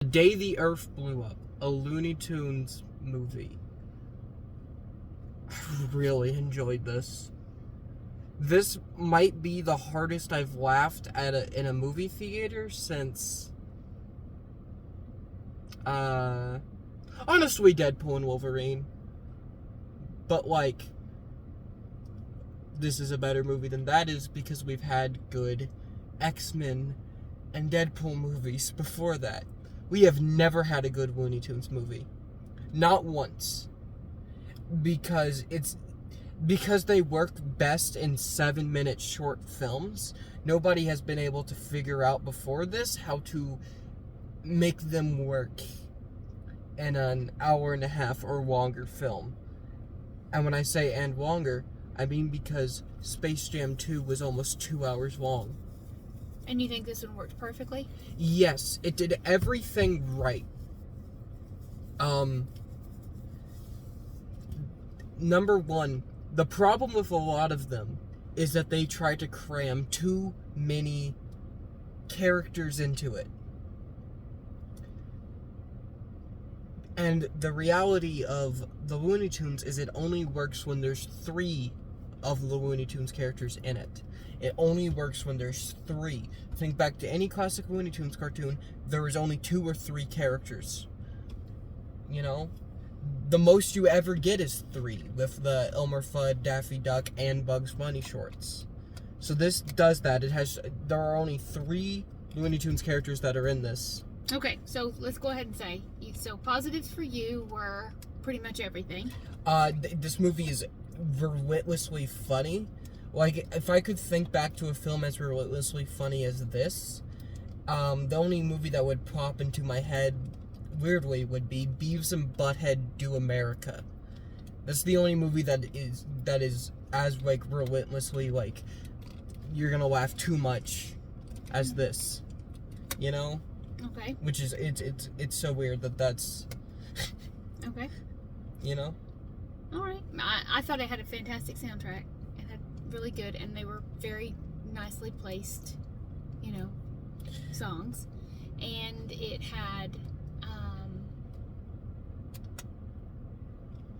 The Day the Earth Blew Up, a Looney Tunes movie. I really enjoyed this. This might be the hardest I've laughed in a movie theater since, honestly, Deadpool and Wolverine. But, this is a better movie than that is because we've had good X-Men and Deadpool movies before that. We have never had a good Looney Tunes movie. Not once. Because they work best in 7-minute short films. Nobody has been able to figure out before this how to make them work in an hour and a half or longer film. And when I say and longer, I mean because Space Jam 2 was almost 2 hours long. And you think this one worked perfectly? Yes, it did everything right. Number one, the problem with a lot of them is that they try to cram too many characters into it. And the reality of the Looney Tunes is it only works when there's 3 of the Looney Tunes characters in it. It only works when there's 3. Think back to any classic Looney Tunes cartoon, there was only 2 or 3 characters. You know? The most you ever get is 3, with the Elmer Fudd, Daffy Duck, and Bugs Bunny shorts. So this does that. There are only 3 Looney Tunes characters that are in this. Okay, so let's go ahead and say, so positives for you were pretty much everything. This movie is relentlessly funny. If I could think back to a film as relentlessly funny as this, the only movie that would pop into my head, weirdly, would be Beavis and Butthead Do America. That's the only movie that is as, relentlessly, you're gonna laugh too much as this. You know? Okay. Which is, it's so weird that's... Okay. You know? Alright. I thought it had a fantastic soundtrack. It had really good, and they were very nicely placed, songs. And it had,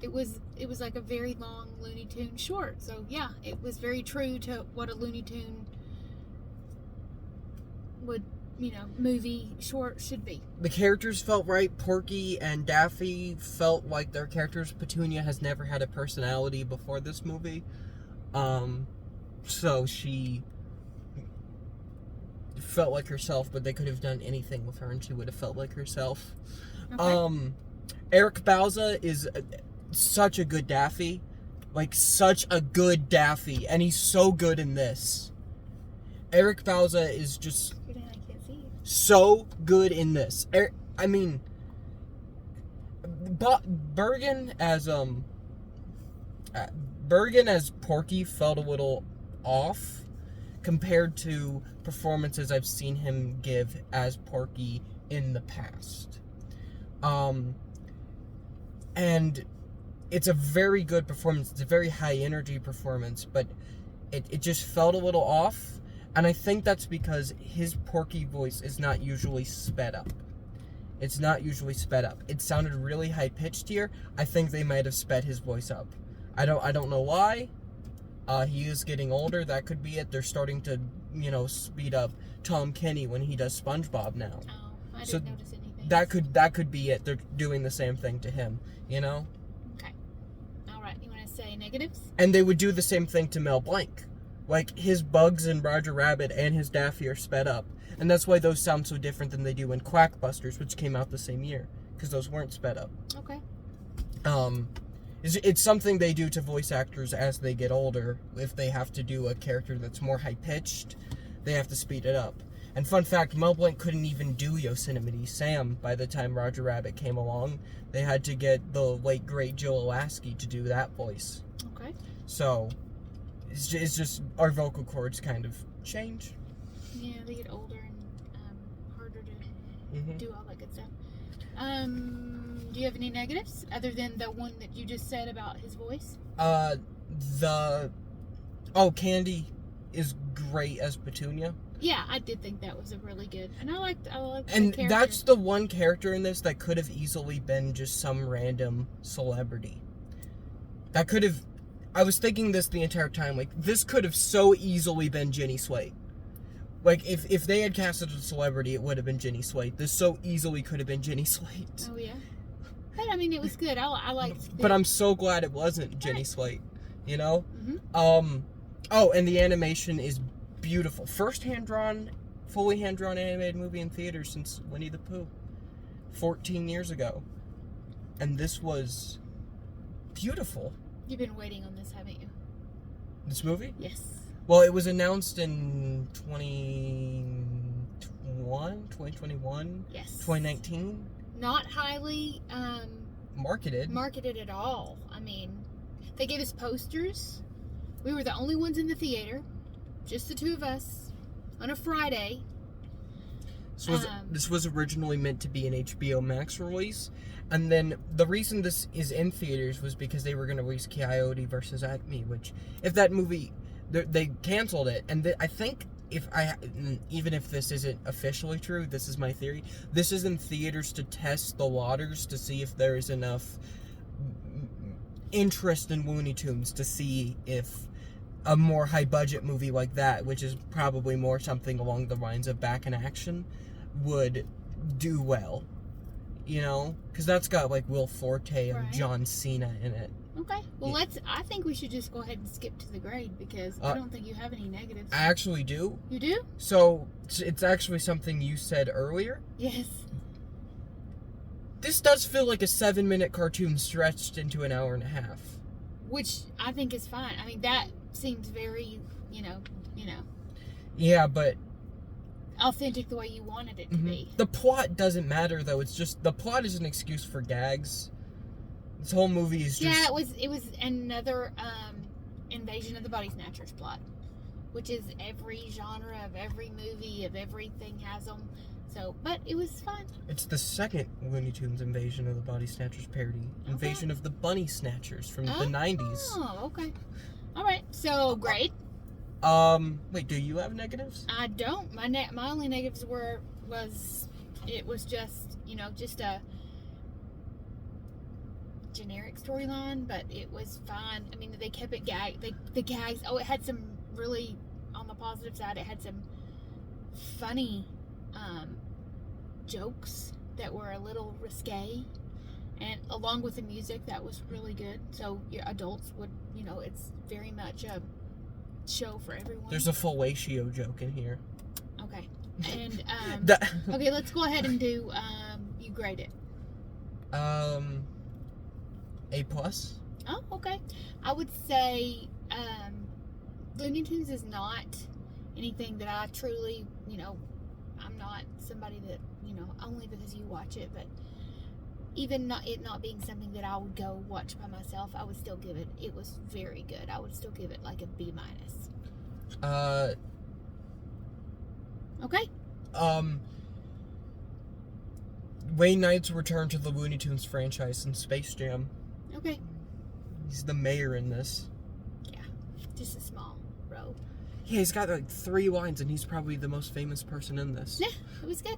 it was like a very long Looney Tune short. So yeah, it was very true to what a Looney Tune would, movie short should be. The characters felt right. Porky and Daffy felt like their characters. Petunia has never had a personality before this movie. So she felt like herself, but they could have done anything with her and she would have felt like herself. Okay. Eric Bauza is such a good Daffy. Such a good Daffy. And he's so good in this. Eric Bauza is just so good in this. Bergen as Porky felt a little off compared to performances I've seen him give as Porky in the past. And it's a very good performance. It's a very high energy performance, but it just felt a little off. And I think that's because his Porky voice is not usually sped up. It's not usually sped up. It sounded really high-pitched here. I think they might have sped his voice up. I don't know why. He is getting older. That could be it. They're starting to, speed up Tom Kenny when he does SpongeBob now. Oh, I didn't notice anything. That could be it. They're doing the same thing to him, Okay. All right. You want to say negatives? And they would do the same thing to Mel Blanc. His Bugs and Roger Rabbit and his Daffy are sped up. And that's why those sound so different than they do in Quackbusters, which came out the same year. Because those weren't sped up. Okay. It's something they do to voice actors as they get older. If they have to do a character that's more high-pitched, they have to speed it up. And fun fact, Mel Blanc couldn't even do Yosemite Sam by the time Roger Rabbit came along. They had to get the late, great Joe Lasky to do that voice. Okay. So... It's just our vocal cords kind of change. Yeah, they get older and harder to do all that good stuff. Do you have any negatives other than the one that you just said about his voice? Candy is great as Petunia. Yeah, I did think that was a really good, and I liked And the character. that's the one character in this that could have easily been just some random celebrity. That could have... I was thinking this the entire time. Like, this could have so easily been Jenny Slate. Like, if they had casted a celebrity, it would have been Jenny Slate. This so easily could have been Jenny Slate. Oh, yeah. But, I mean, it was good. I liked But I'm so glad it wasn't Jenny Slate. You know? Mm-hmm. Oh, and the animation is beautiful. First fully hand-drawn animated movie in theaters since Winnie the Pooh. 14 years ago. And this was beautiful. You've been waiting on this, haven't you? This movie? Yes. Well, it was announced in 2021? Yes. 2019? Not highly Marketed at all. I mean, they gave us posters. We were the only ones in the theater. Just the two of us. On a Friday. This was originally meant to be an HBO Max release. And then the reason this is in theaters was because they were going to release Coyote versus Acme, which, if that movie... They canceled it, and I think even if this isn't officially true, this is my theory. This is in theaters to test the waters to see if there is enough interest in Looney Tunes to see if a more high budget movie like that, which is probably more something along the lines of Back in Action, would do well. You know, because that's got like Will Forte and John Cena in it. Okay. Well, I think we should just go ahead and skip to the grade because I don't think you have any negatives. I actually do. You do? So, it's actually something you said earlier. Yes. This does feel like a 7-minute cartoon stretched into an hour and a half. Which I think is fine. I mean, that seems very, you know. Yeah, but... authentic the way you wanted it to be. The plot doesn't matter, though. It's just... The plot is an excuse for gags. This whole movie is just... Yeah, it was another Invasion of the Body Snatchers plot. Which is every genre of every movie of everything has them. So, but it was fun. It's the second Looney Tunes Invasion of the Body Snatchers parody. Okay. Invasion of the Bunny Snatchers from the 90s. Oh, okay. Alright, so grade? Wait, do you have negatives? I don't. My only negatives it was just, just a generic storyline, but it was fine. I mean, they kept it the gags. Oh, it had some really, on the positive side, it had some funny jokes that were a little risque, and along with the music that was really good. So your adults would, it's very much a show for everyone. There's a fellatio joke in here. Okay. And okay, let's go ahead and do you grade it. A+. Oh, okay. I would say Looney Tunes is not anything that I truly, I'm not somebody that, only because you watch it, but even not being something that I would go watch by myself, I would still give it was very good. I would still give it like a B-. Okay. Wayne Knight's return to the Looney Tunes franchise in Space Jam. Okay. He's the mayor in this. Yeah, just a small role. Yeah, he's got like 3 lines, and he's probably the most famous person in this. Yeah, it was good.